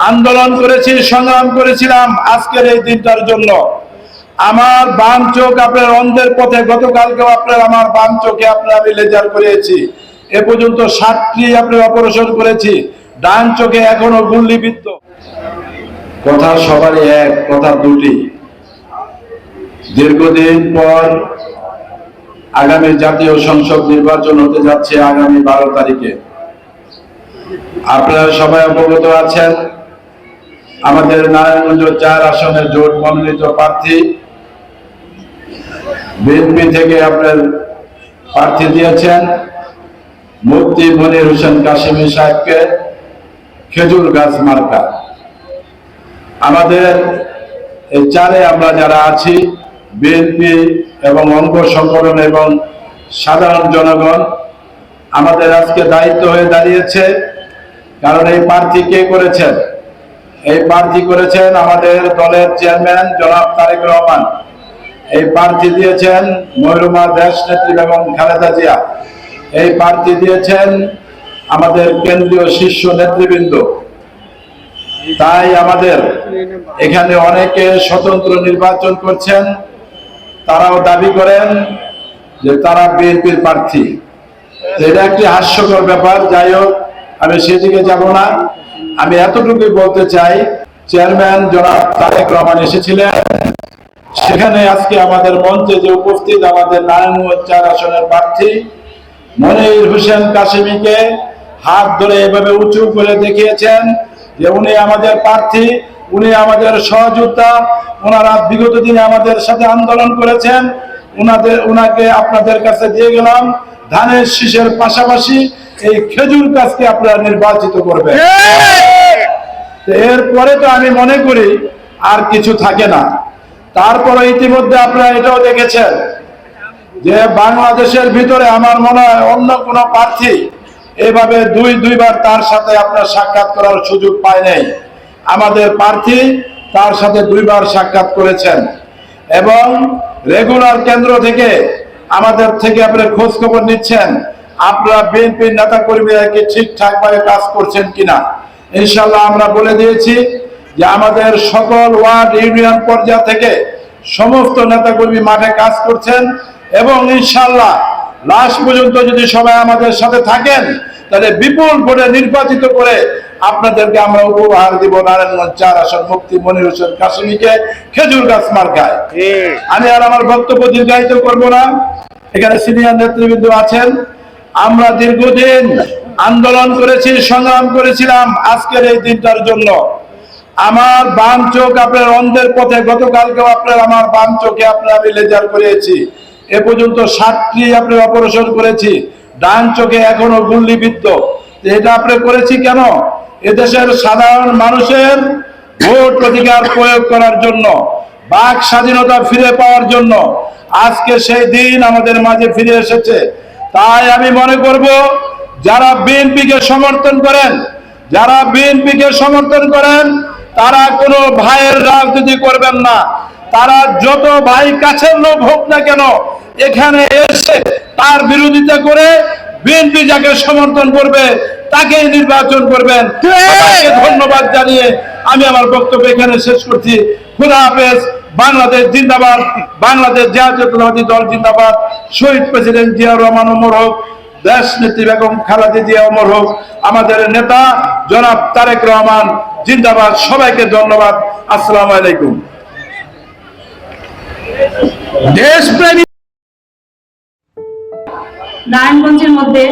আন্দোলন করেছি, সংগ্রাম করেছিলাম আজকের এই দিনটার জন্য। আমার বাম চোখ আপনার অন্ধের পথে, গতকালকেও আপনার আমার বাম চোখে আপনার আমি লেজার করেছি। এ পর্যন্ত 7টি আপনার অপারেশন করেছি। ডান চোখে এখনো গুল্লিবিদ্ধ। কথা সবারই এক, কথা দুটি। দীর্ঘদিন পর আগামী জাতীয় সংসদ নির্বাচন হতে যাচ্ছে আগামী 12 তারিখে। আপনারা সবাই অবগত আছেন, আমাদের নারায়ণগঞ্জ 4 আসনের জোট মনোনীত প্রার্থী বিএনপি থেকে আপনার প্রার্থী দিয়েছেন মুফতি মনির হোসেন কাশেমী সাহেবকে, খেজুর গাছ মার্কা। আমাদের এই 4-এ আমরা যারা আছি, বিএনপি এবং অঙ্গ সংগঠন এবং সাধারণ জনগণ, আমাদের আজকে দায়িত্ব হয়ে দাঁড়িয়েছে। কারণ এই প্রার্থী কে করেছেন? এই প্রার্থী করেছেন আমাদের দলের চেয়ারম্যান জনাব তারেক রহমান। এই প্রার্থী দিয়েছেন মরহুমা দেশ নেত্রী বেগম খালেদা জিয়া। এই প্রার্থী দিয়েছেন আমাদের কেন্দ্রীয় শীর্ষ নেতৃবৃন্দ। তাই আমাদের এখানে অনেকে স্বতন্ত্র নির্বাচন করছেন, তারাও দাবি করেন যে তারা বিএনপির প্রার্থী। এটা একটি হাস্যকর ব্যাপার। যাই হোক, আমি সেদিকে যাব না। আমি এতটুকুই বলতে চাই, চেয়ারম্যান জনাব তারেক রহমান এসেছিলেন, সেখানে আজকে আমাদের মঞ্চে যে উপস্থিত আমাদের নারায়ণগঞ্জ 4 আসনের প্রার্থী মনির হোসেন কাশেমীকে হাত ধরে এভাবে উঁচু করে দেখিয়েছেন যে উনি আমাদের প্রার্থী, উনি আমাদের সহযোদ্ধা, ওনারা বিগত দিনে আমাদের সাথে আন্দোলন করেছেন। উনাকে আপনাদের কাছে দিয়ে গেলাম, ধানের শীষের পাশাপাশি এই খেজুর গাছকে আপনারা নির্বাচিত করবেন। এরপরে তো আমি মনে করি আর কিছু থাকে না। তারপরে ইতিমধ্যে আপনারা এটাও দেখেছেন যে বাংলাদেশের ভিতরে আমার মনে হয় অন্য কোন প্রার্থী এভাবে দুইবার তার সাথে আপনার সাক্ষাৎ করার সুযোগ পায় নাই। আমাদের প্রার্থী তার সাথে 2বার সাক্ষাৎ করেছেন এবং রেগুলার কেন্দ্র থেকে আমাদের থেকে আপনার খোঁজ খবর নিচ্ছেন আপনারা বিএনপির নেতা কর্মীরা কি ঠিকঠাক ভাবে কাজ করছেন কিনা। ইনশাআল্লাহ আমরা বলে দিয়েছি যে আমাদের সকল ওয়ার্ড ইউনিয়ন পর্যায় থেকে সমস্ত নেতা কর্মী মাঠে কাজ করছেন এবং ইনশাআল্লাহ লাস্ট পর্যন্ত যদি সবাই আমাদের সাথে থাকেন তাহলে বিপুল ভোটে নির্বাচিত করে আপনাদেরকে আমরা উপহার দিব নারায়ণগঞ্জ 4 আসন মুফতি মনির হোসেন কাশেমীকে খেজুর গাছ মার্কায়। আমি আর আমার বক্তব্য দীর্ঘায়িত করব না। এখানে সিনিয়র নেতৃবৃন্দ আছেন। আমরা দীর্ঘদিন আন্দোলন করেছি, সংগ্রাম করেছিলাম আজকের এই দিনটার জন্য। আমার বাম চোখ আপনার অন্ধের পথে, গতকালকেও আপনার আমার বাম চোখে আপনার আমি লেজার করেছি। এ পর্যন্ত 7টি আপনার অপারেশন করেছি। ডান চোখে এখনো গুল্লিবিদ্ধ। এটা আপনি করেছি কেন? এদেশের সাধারণ মানুষের ভোট অধিকার প্রয়োগ করার জন্য, বাক স্বাধীনতা ফিরে পাওয়ার জন্য। আজকে সেই দিন আমাদের মাঝে ফিরে এসেছে। তাই আমি মনে করব যারা বিএনপিকে সমর্থন করেন, যারা বিএনপিকে সমর্থন করেন তারা কোনো ভাইয়ের রাজনীতি করবেন না। তারা যত ভাই কাছের লোক হোক না কেন, এখানে এসে তার বিরোধিতা করে বিএনপি যাকে সমর্থন করবে তাকেই নির্বাচন করবেন। ধন্যবাদ জানিয়ে আমি আমার বক্তব্য এখানে শেষ করছি। খোদা হাফেজ। বাংলাদেশ জিন্দাবাদ। বাংলাদেশ জাতীয়তাবাদী দল জিন্দাবাদ। শহীদ প্রেসিডেন্ট জিয়াউর রহমান অমর হোক। দেশ নেত্রী বেগম খালেদা জিয়া অমর হোক। আমাদের নেতা জনাব তারেক রহমান জিন্দাবাদ। সবাইকে ধন্যবাদ। আসসালামু আলাইকুম। দেশপ্রেমী নারায়ণগঞ্জের মধ্যে